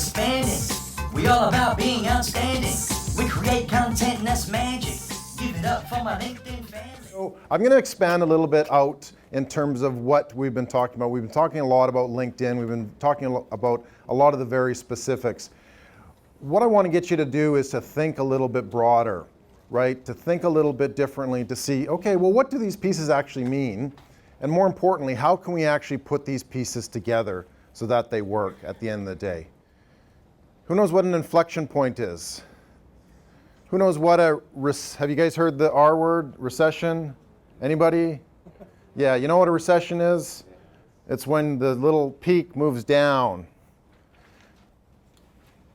expanding. We all about being outstanding. We create content and that's magic. Give it up for my LinkedIn family. So I'm going to expand a little bit out in terms of what we've been talking about. We've been talking a lot about LinkedIn. We've been talking about a lot of the very specifics. What I want to get you to do is to think a little bit broader, right? To think a little bit differently, to see, okay, well, what do these pieces actually mean? And more importantly, how can we actually put these pieces together so that they work at the end of the day? Who knows what an inflection point is? Who knows what have you guys heard the R word, recession? Anybody? Yeah, you know what a recession is? It's when the little peak moves down.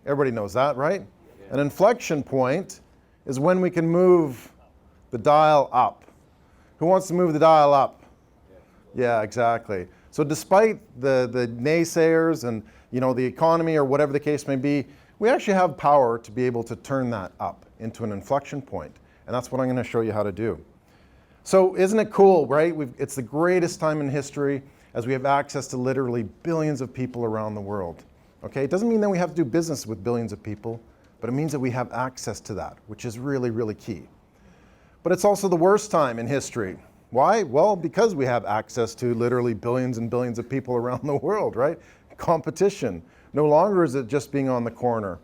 Everybody knows that, right? An inflection point is when we can move the dial up. Who wants to move the dial up? Yeah, exactly. So despite the naysayers and the economy or whatever the case may be, we actually have power to be able to turn that up into an inflection point. And that's what I'm going to show you how to do. So isn't it cool, right? It's the greatest time in history as we have access to literally billions of people around the world. Okay? It doesn't mean that we have to do business with billions of people, but it means that we have access to that, which is really, really key. But it's also the worst time in history. Why? Well, because we have access to literally billions and billions of people around the world, right? Competition. No longer is it just being on the corner,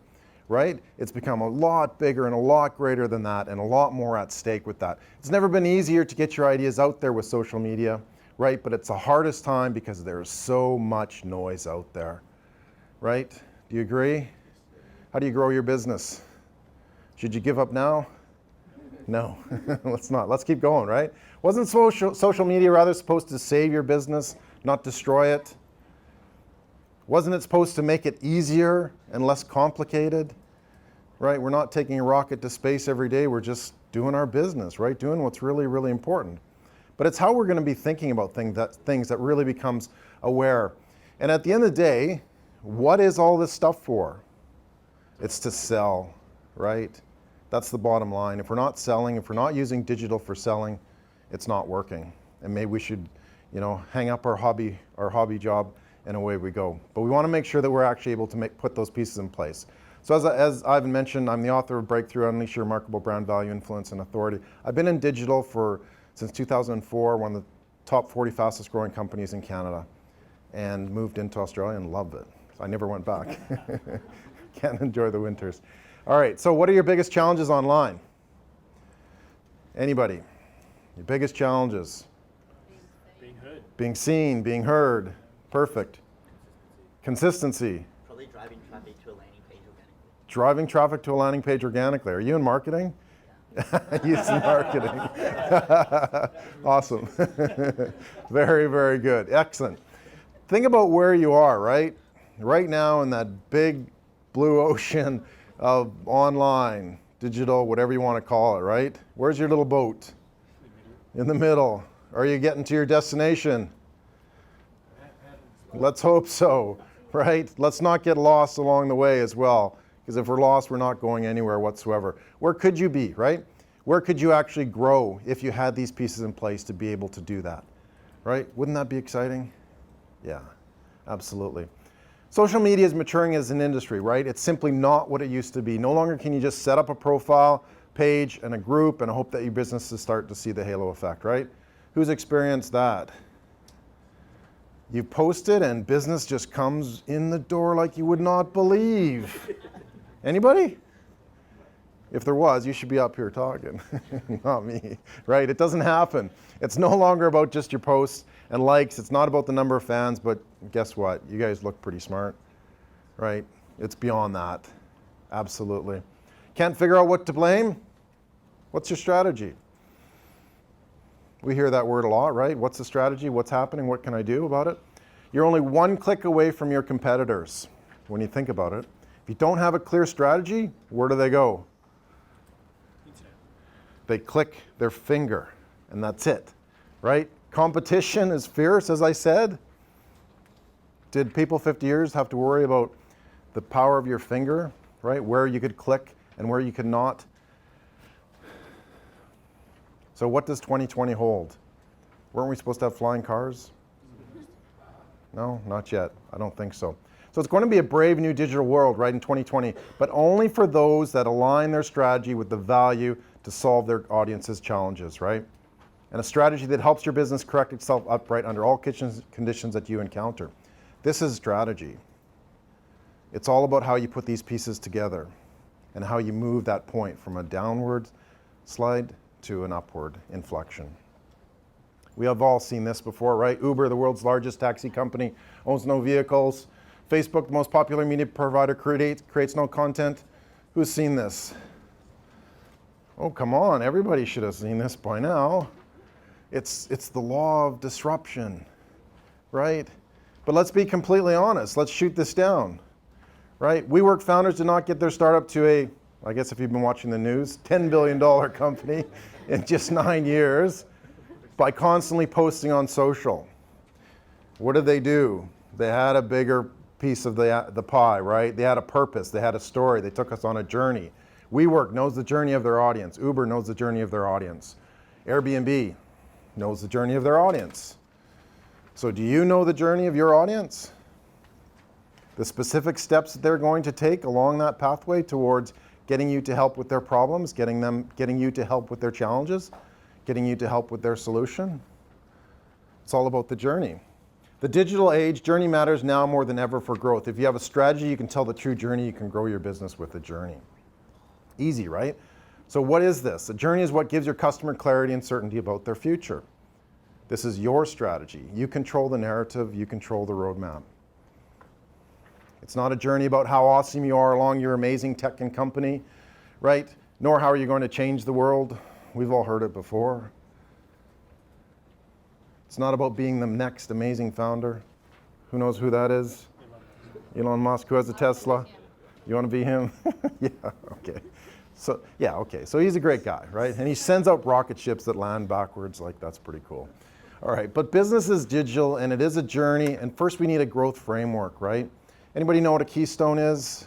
right? It's become a lot bigger and a lot greater than that and a lot more at stake with that. It's never been easier to get your ideas out there with social media, right? But it's the hardest time because there's so much noise out there, right? Do you agree? How do you grow your business? Should you give up now? No, let's not. Let's keep going, right? Wasn't social media rather supposed to save your business, not destroy it? Wasn't it supposed to make it easier and less complicated? Right? We're not taking a rocket to space every day. We're just doing our business, right? Doing what's really, really important. But it's how we're going to be thinking about things that really becomes aware. And at the end of the day, what is all this stuff for? It's to sell, right? That's the bottom line. If we're not selling, if we're not using digital for selling, it's not working. And maybe we should, hang up our hobby job and away we go. But we want to make sure that we're actually able to put those pieces in place. So as Ivan mentioned, I'm the author of Breakthrough, Unleash Your Remarkable Brand Value, Influence, and Authority. I've been in digital since 2004, one of the top 40 fastest growing companies in Canada, and moved into Australia and loved it. So I never went back. Can't enjoy the winters. All right, so what are your biggest challenges online? Anybody? Your biggest challenges? Being heard. Being seen, being heard. Perfect. Consistency. Probably driving traffic to a landing page organically. Driving traffic to a landing page organically. Are you in marketing? You in marketing. Awesome. Very, very good. Excellent. Think about where you are, right? Right now in that big blue ocean of online, digital, whatever you want to call it, right? Where's your little boat? In the middle. Are you getting to your destination? Let's hope so, right? Let's not get lost along the way as well, because if we're lost, we're not going anywhere whatsoever. Where could you be, right? Where could you actually grow if you had these pieces in place to be able to do that, right? Wouldn't that be exciting? Yeah, absolutely. Social media is maturing as an industry, right? It's simply not what it used to be. No longer can you just set up a profile page and a group and hope that your businesses start to see the halo effect, right? Who's experienced that? You post it and business just comes in the door like you would not believe. Anybody? If there was, you should be up here talking, not me, right? It doesn't happen. It's no longer about just your posts and likes. It's not about the number of fans, but guess what? You guys look pretty smart, right? It's beyond that, absolutely. Can't figure out what to blame? What's your strategy? We hear that word a lot, right? What's the strategy? What's happening? What can I do about it? You're only one click away from your competitors when you think about it. If you don't have a clear strategy, where do they go? They click their finger, and that's it, right? Competition is fierce, as I said. Did people 50 years have to worry about the power of your finger, right? Where you could click and where you could not? So what does 2020 hold? Weren't we supposed to have flying cars? No, not yet. I don't think so. So it's going to be a brave new digital world, right, in 2020, but only for those that align their strategy with the value to solve their audience's challenges, right? And a strategy that helps your business correct itself upright under all conditions that you encounter. This is strategy. It's all about how you put these pieces together and how you move that point from a downward slide to an upward inflection. We have all seen this before, right? Uber, the world's largest taxi company, owns no vehicles. Facebook, the most popular media provider, creates no content. Who's seen this? Oh, come on, everybody should have seen this by now. It's the law of disruption, right? But let's be completely honest. Let's shoot this down, right? WeWork founders did not get their startup to a, I guess if you've been watching the news, $10 billion company in just 9 years by constantly posting on social. What did they do? They had a bigger piece of the pie, right? They had a purpose, they had a story, they took us on a journey. WeWork knows the journey of their audience. Uber knows the journey of their audience. Airbnb knows the journey of their audience. So do you know the journey of your audience? The specific steps that they're going to take along that pathway towards getting you to help with their problems, getting you to help with their challenges, getting you to help with their solution? It's all about the journey. The digital age, journey matters now more than ever for growth. If you have a strategy, you can tell the true journey, you can grow your business with the journey. Easy, right? So what is this? A journey is what gives your customer clarity and certainty about their future. This is your strategy. You control the narrative, you control the roadmap. It's not a journey about how awesome you are along your amazing tech and company, right? Nor how are you going to change the world. We've all heard it before. It's not about being the next amazing founder. Who knows who that is? Elon Musk, who has a Tesla. You want to be him? Yeah, okay. So he's a great guy, right? And he sends out rocket ships that land backwards, like that's pretty cool. All right, but business is digital and it is a journey, and first we need a growth framework, right? Anybody know what a keystone is?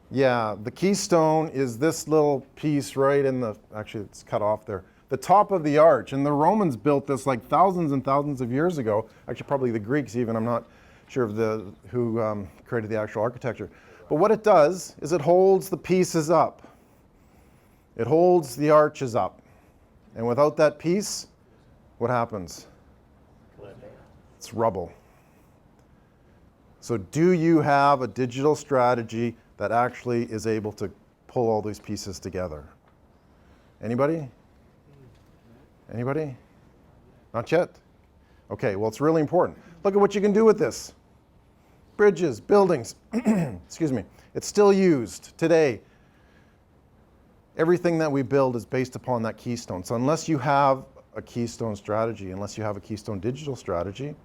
Yeah, the keystone is this little piece right in the, actually it's cut off there, the top of the arch. And the Romans built this like thousands and thousands of years ago. Actually, probably the Greeks even. I'm not sure of who created the actual architecture. But what it does is it holds the pieces up. It holds the arches up. And without that piece, what happens? It's rubble. So do you have a digital strategy that actually is able to pull all these pieces together? Anybody? Anybody? Not yet? Okay, well, it's really important. Look at what you can do with this. Bridges, buildings, excuse me. It's still used today. Everything that we build is based upon that keystone. So unless you have a keystone strategy, unless you have a keystone digital strategy,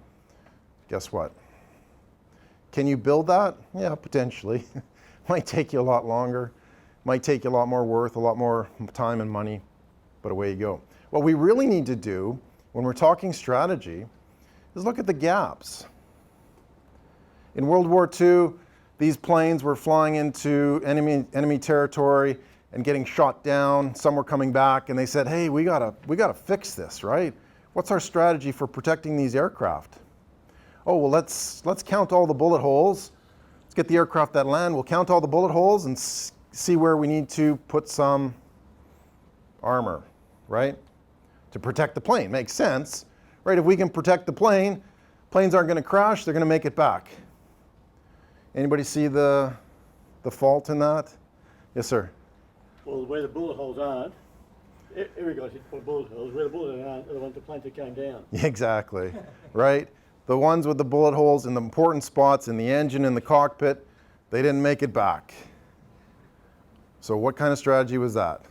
guess what? Can you build that? Yeah, potentially. Might take you a lot longer. Might take you a lot more work, a lot more time and money, but away you go. What we really need to do when we're talking strategy is look at the gaps. In World War II, these planes were flying into enemy territory and getting shot down. Some were coming back and they said, hey, we gotta fix this, right? What's our strategy for protecting these aircraft? Oh, well, let's count all the bullet holes. Let's get the aircraft that land. We'll count all the bullet holes and see where we need to put some armor, right? To protect the plane. Makes sense, right? If we can protect the plane, planes aren't going to crash, they're going to make it back. Anybody see the fault in that? Yes, sir. Well, where the bullet holes aren't, every guy's hit for bullet holes. Where the bullet holes aren't, are the ones the planes that came down. Exactly, right? The ones with the bullet holes in the important spots in the engine, in the cockpit, they didn't make it back. So what kind of strategy was that?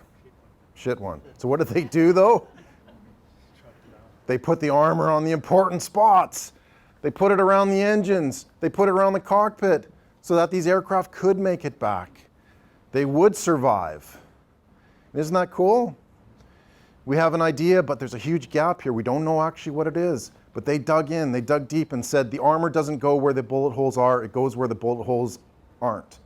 Shit one. So what did they do though? They put the armor on the important spots. They put it around the engines. They put it around the cockpit so that these aircraft could make it back. They would survive. Isn't that cool? We have an idea, but there's a huge gap here. We don't know actually what it is. But they dug in, they dug deep and said the armor doesn't go where the bullet holes are, it goes where the bullet holes aren't.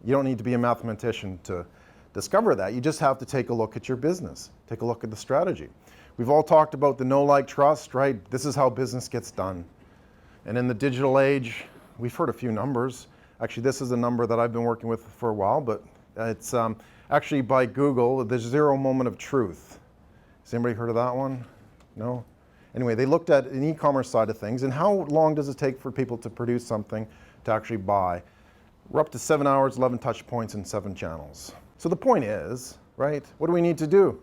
You don't need to be a mathematician to discover that. You just have to take a look at your business, take a look at the strategy. We've all talked about the know, like, trust, right? This is how business gets done. And in the digital age, we've heard a few numbers. Actually, this is a number that I've been working with for a while, but it's actually by Google, the 0 moment of truth. Has anybody heard of that one? No? Anyway, they looked at an e-commerce side of things, and how long does it take for people to produce something to actually buy? We're up to 7 hours, 11 touch points, and 7 channels. So the point is, right, what do we need to do?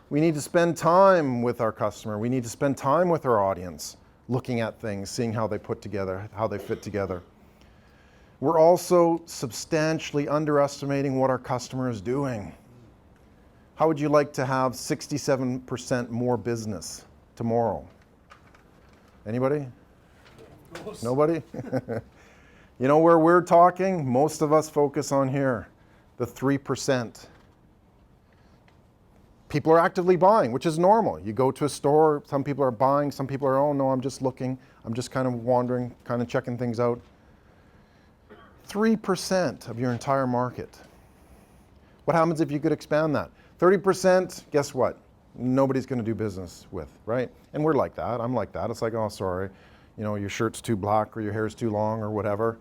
We need to spend time with our customer. We need to spend time with our audience, looking at things, seeing how they put together, how they fit together. We're also substantially underestimating what our customer is doing. How would you like to have 67% more business tomorrow? Anybody? Nobody? You know where we're talking? Most of us focus on here, the 3%. People are actively buying, which is normal. You go to a store, some people are buying, some people are, oh no, I'm just looking, I'm just kind of wandering, kind of checking things out. 3% of your entire market. What happens if you could expand that? 30%, guess what? Nobody's going to do business with, right? And we're like that. I'm like that. It's like, oh, sorry, you know, your shirt's too black or your hair's too long or whatever,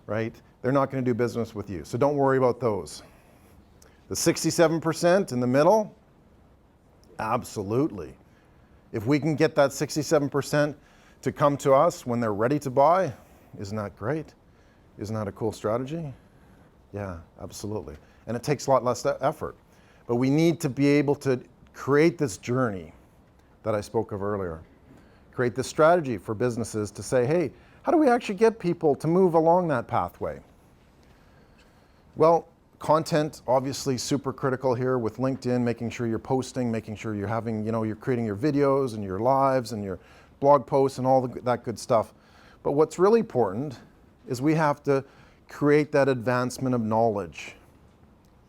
right? They're not going to do business with you. So don't worry about those. The 67% in the middle, absolutely. If we can get that 67% to come to us when they're ready to buy, isn't that great? Isn't that a cool strategy? Yeah, absolutely. And it takes a lot less effort. But we need to be able to create this journey that I spoke of earlier. Create this strategy for businesses to say, hey, how do we actually get people to move along that pathway? Well, content, obviously super critical here with LinkedIn, making sure you're posting, making sure you're having, you know, you're creating your videos and your lives and your blog posts and all that good stuff. But what's really important is we have to create that advancement of knowledge,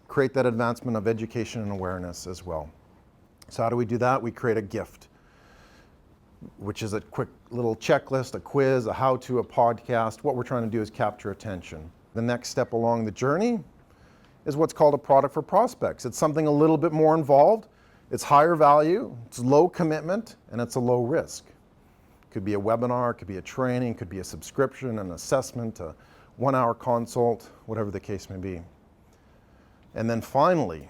create that advancement of education and awareness as well. So how do we do that? We create a gift, which is a quick little checklist, a quiz, a how-to, a podcast. What we're trying to do is capture attention. The next step along the journey is what's called a product for prospects. It's something a little bit more involved. It's higher value, it's low commitment, and it's a low risk. Could be a webinar, could be a training, could be a subscription, an assessment, a 1-hour consult, whatever the case may be. And then finally,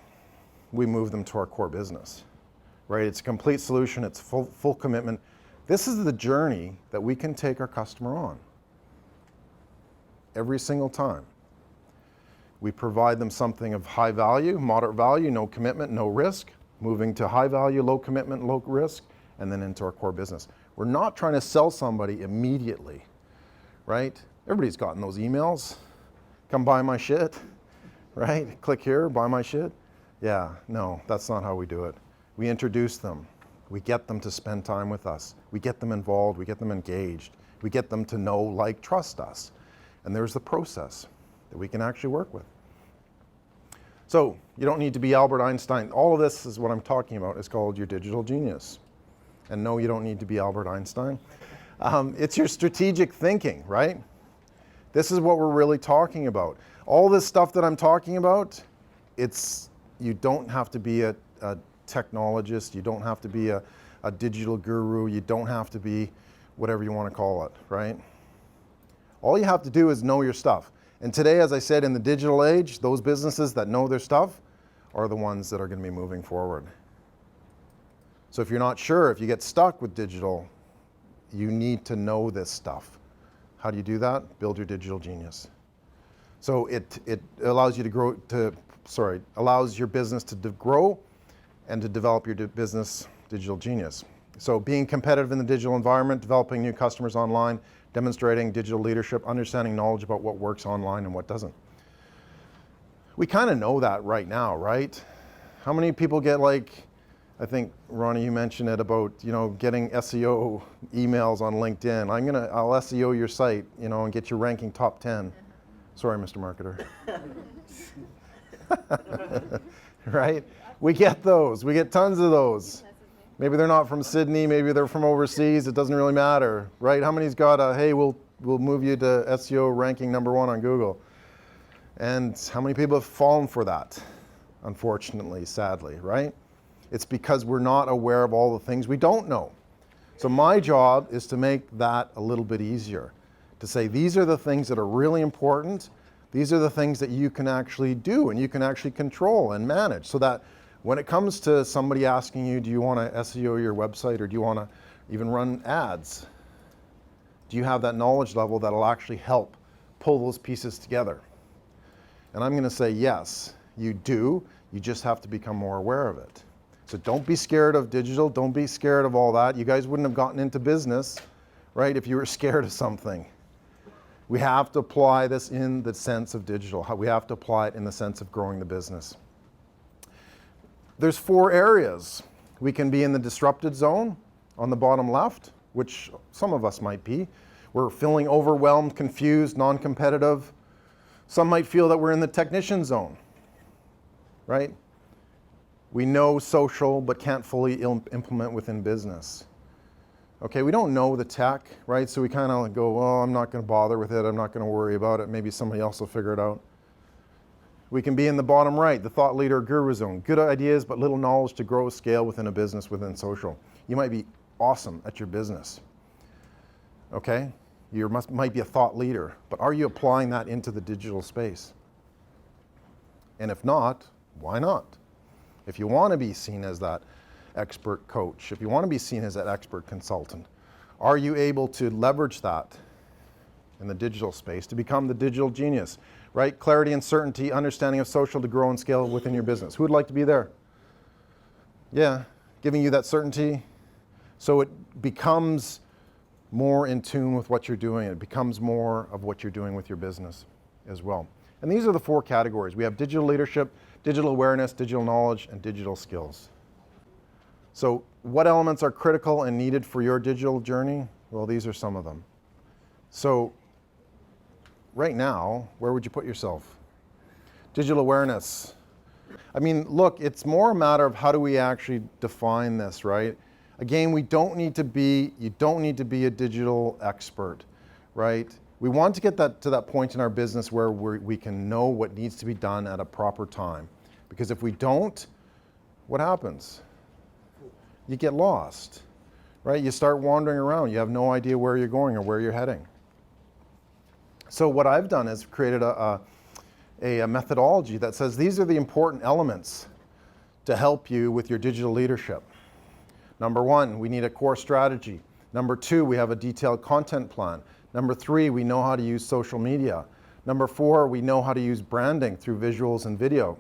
we move them to our core business, right? It's a complete solution, it's full commitment. This is the journey that we can take our customer on every single time. We provide them something of high value, moderate value, no commitment, no risk, moving to high value, low commitment, low risk, and then into our core business. We're not trying to sell somebody immediately, right? Everybody's gotten those emails. Come buy my shit, right? Click here, buy my shit. Yeah, no, that's not how we do it. We introduce them. We get them to spend time with us. We get them involved. We get them engaged. We get them to know, like, trust us. And there's the process that we can actually work with. So you don't need to be Albert Einstein. All of this is what I'm talking about. It's called your digital genius. And no, you don't need to be Albert Einstein. It's your strategic thinking, right? This is what we're really talking about. All this stuff that I'm talking about, you don't have to be a technologist. You don't have to be a digital guru. You don't have to be whatever you want to call it, right? All you have to do is know your stuff. And today, as I said, in the digital age, those businesses that know their stuff are the ones that are going to be moving forward. So if you're not sure, if you get stuck with digital, you need to know this stuff. How do you do that? Build your digital genius. So it allows you to grow, allows your business to grow and to develop your business digital genius. So being competitive in the digital environment, developing new customers online, demonstrating digital leadership, understanding knowledge about what works online and what doesn't. We kind of know that right now, right? How many people get, like, I think, Ronnie, you mentioned it about, you know, getting SEO emails on LinkedIn. I'll SEO your site, you know, and get you ranking top 10. Sorry, Mr. Marketer. Right? We get those. We get tons of those. Maybe they're not from Sydney, maybe they're from overseas, it doesn't really matter, right? How many's got a, hey, we'll move you to SEO ranking #1 on Google? And how many people have fallen for that? Unfortunately, sadly, right? It's because we're not aware of all the things we don't know. So my job is to make that a little bit easier. To say these are the things that are really important. These are the things that you can actually do and you can actually control and manage, so that when it comes to somebody asking you, do you want to SEO your website or do you want to even run ads? Do you have that knowledge level that'll actually help pull those pieces together? And I'm going to say yes, you do. You just have to become more aware of it. So don't be scared of digital. Don't be scared of all that. You guys wouldn't have gotten into business, right, if you were scared of something. We have to apply this in the sense of digital. We have to apply it in the sense of growing the business. There's 4 areas. We can be in the disrupted zone on the bottom left, which some of us might be. We're feeling overwhelmed, confused, non-competitive. Some might feel that we're in the technician zone, right? We know social but can't fully implement within business. Okay, we don't know the tech, right? So we kind of go, oh, I'm not going to bother with it. I'm not going to worry about it. Maybe somebody else will figure it out. We can be in the bottom right, the thought leader guru zone. Good ideas, but little knowledge to grow scale within a business, within social. You might be awesome at your business. Okay? You might be a thought leader, but are you applying that into the digital space? And if not, why not? If you want to be seen as that expert coach, if you want to be seen as that expert consultant, are you able to leverage that in the digital space to become the digital genius, right? Clarity and certainty, understanding of social to grow and scale within your business. Who would like to be there? Yeah, giving you that certainty so it becomes more in tune with what you're doing. It becomes more of what you're doing with your business as well. And these are the 4 categories. We have digital leadership, digital awareness, digital knowledge, and digital skills. So what elements are critical and needed for your digital journey? Well, these are some of them. So right now, where would you put yourself? Digital awareness. I mean, look, it's more a matter of how do we actually define this, right? Again, you don't need to be a digital expert, right? We want to get that to that point in our business where we can know what needs to be done at a proper time. Because if we don't, what happens? You get lost, right? You start wandering around. You have no idea where you're going or where you're heading. So what I've done is created a methodology that says these are the important elements to help you with your digital leadership. Number 1, we need a core strategy. Number 2, we have a detailed content plan. Number 3, we know how to use social media. Number 4, we know how to use branding through visuals and video.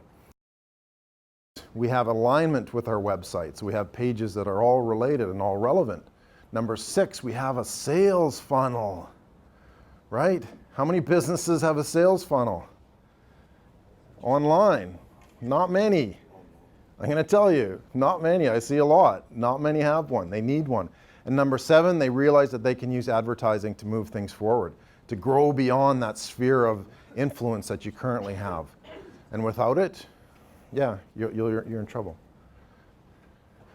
We have alignment with our websites. We have pages that are all related and all relevant. Number 6, we have a sales funnel, right? How many businesses have a sales funnel? Online, not many. I'm going to tell you, not many. I see a lot. Not many have one. They need one. And number 7, they realize that they can use advertising to move things forward, to grow beyond that sphere of influence that you currently have. And without it, yeah, you're in trouble.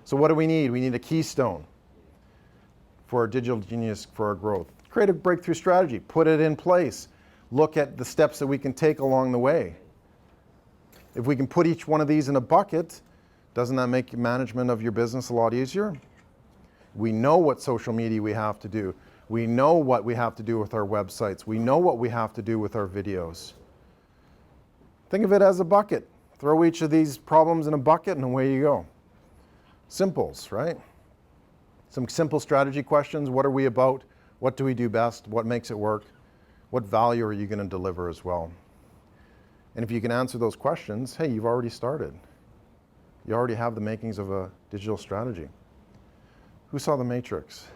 So what do we need? We need a keystone for our digital genius, for our growth. Create a breakthrough strategy. Put it in place. Look at the steps that we can take along the way. If we can put each one of these in a bucket, doesn't that make management of your business a lot easier? We know what social media we have to do. We know what we have to do with our websites. We know what we have to do with our videos. Think of it as a bucket. Throw each of these problems in a bucket and away you go. Simples, right? Some simple strategy questions. What are we about? What do we do best? What makes it work? What value are you going to deliver as well? And if you can answer those questions, hey, you've already started. You already have the makings of a digital strategy. Who saw The Matrix?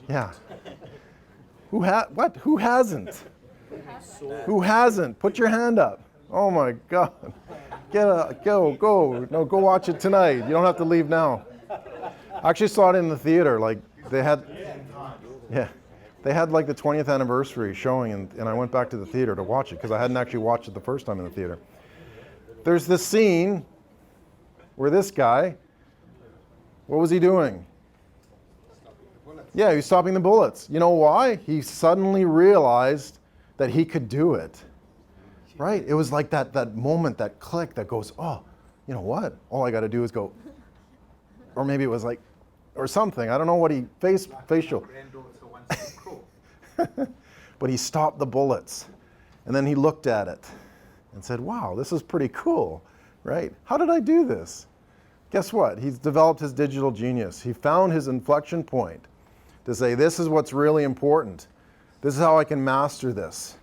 Yeah. Who hasn't? Who hasn't? Put your hand up. Oh my God. Go. No, go watch it tonight. You don't have to leave now. I actually saw it in the theater. Like they had like the 20th anniversary showing, and I went back to the theater to watch it because I hadn't actually watched it the first time in the theater. There's this scene where this guy, what was he doing? Yeah, he was stopping the bullets. You know why? He suddenly realized that he could do it. Right? It was like that moment, that click that goes, oh, you know what? All I got to do is go, or maybe it was like, or something. I don't know what he facial. But he stopped the bullets, and then he looked at it and said, wow, this is pretty cool, right? How did I do this? Guess what? He's developed his digital genius. He found his inflection point to say, this is what's really important. This is how I can master this.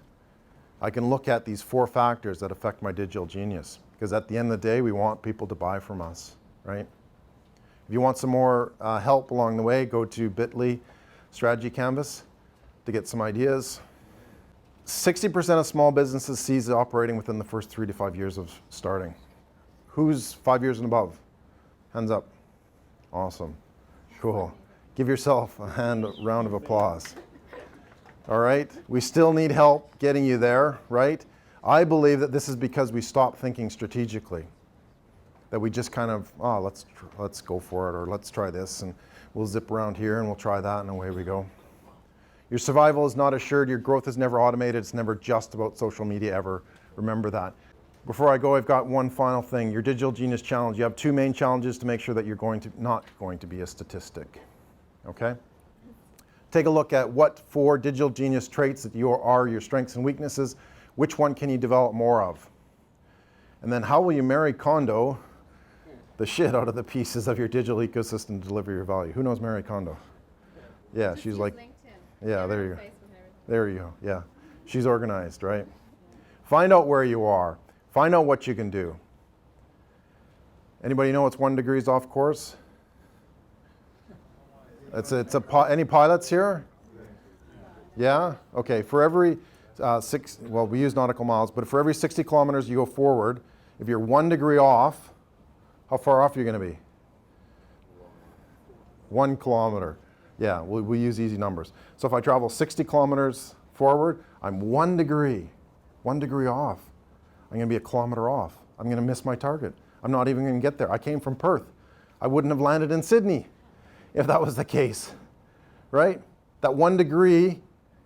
I can look at these 4 factors that affect my digital genius. Because at the end of the day, we want people to buy from us, right? If you want some more help along the way, go to bit.ly strategy canvas to get some ideas. 60% of small businesses cease operating within the first 3 to 5 years of starting. Who's 5 years and above? Hands up. Awesome. Cool. Give yourself a round of applause. All right? We still need help getting you there, right? I believe that this is because we stopped thinking strategically. That we just kind of, let's go for it, or let's try this, and we'll zip around here, and we'll try that, and away we go. Your survival is not assured. Your growth is never automated. It's never just about social media ever. Remember that. Before I go, I've got one final thing. Your Digital Genius Challenge. You have 2 main challenges to make sure that you're not going to be a statistic. Okay? Take a look at what 4 digital genius traits that are your strengths and weaknesses. Which one can you develop more of? And then how will you Marie Kondo the shit out of the pieces of your digital ecosystem to deliver your value? Who knows Marie Kondo? Yeah, she's like, yeah, there you go. There you go, yeah. She's organized, right? Find out where you are. Find out what you can do. Anybody know what's 1 degree off course? Any pilots here? Yeah? Okay, for every we use nautical miles, but for every 60 kilometers you go forward, if you're 1 degree off, how far off are you going to be? 1 kilometer. Yeah, we use easy numbers. So if I travel 60 kilometers forward, I'm 1 degree off. I'm going to be a kilometer off. I'm going to miss my target. I'm not even going to get there. I came from Perth. I wouldn't have landed in Sydney if that was the case, right? That 1 degree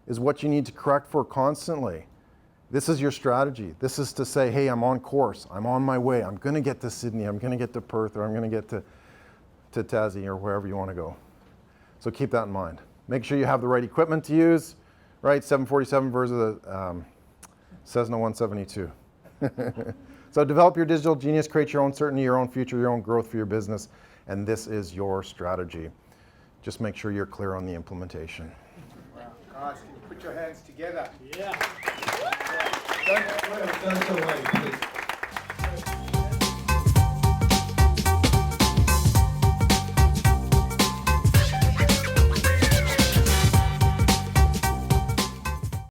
is what you need to correct for constantly. This is your strategy. This is to say, hey, I'm on course. I'm on my way. I'm going to get to Sydney. I'm going to get to Perth, or I'm going to get to Tassie, or wherever you want to go. So keep that in mind. Make sure you have the right equipment to use, right? 747 versus the Cessna 172. So develop your digital genius, create your own certainty, your own future, your own growth for your business, and this is your strategy. Just make sure you're clear on the implementation. Wow. Guys, can you put your hands together? Yeah. Don't go away, please.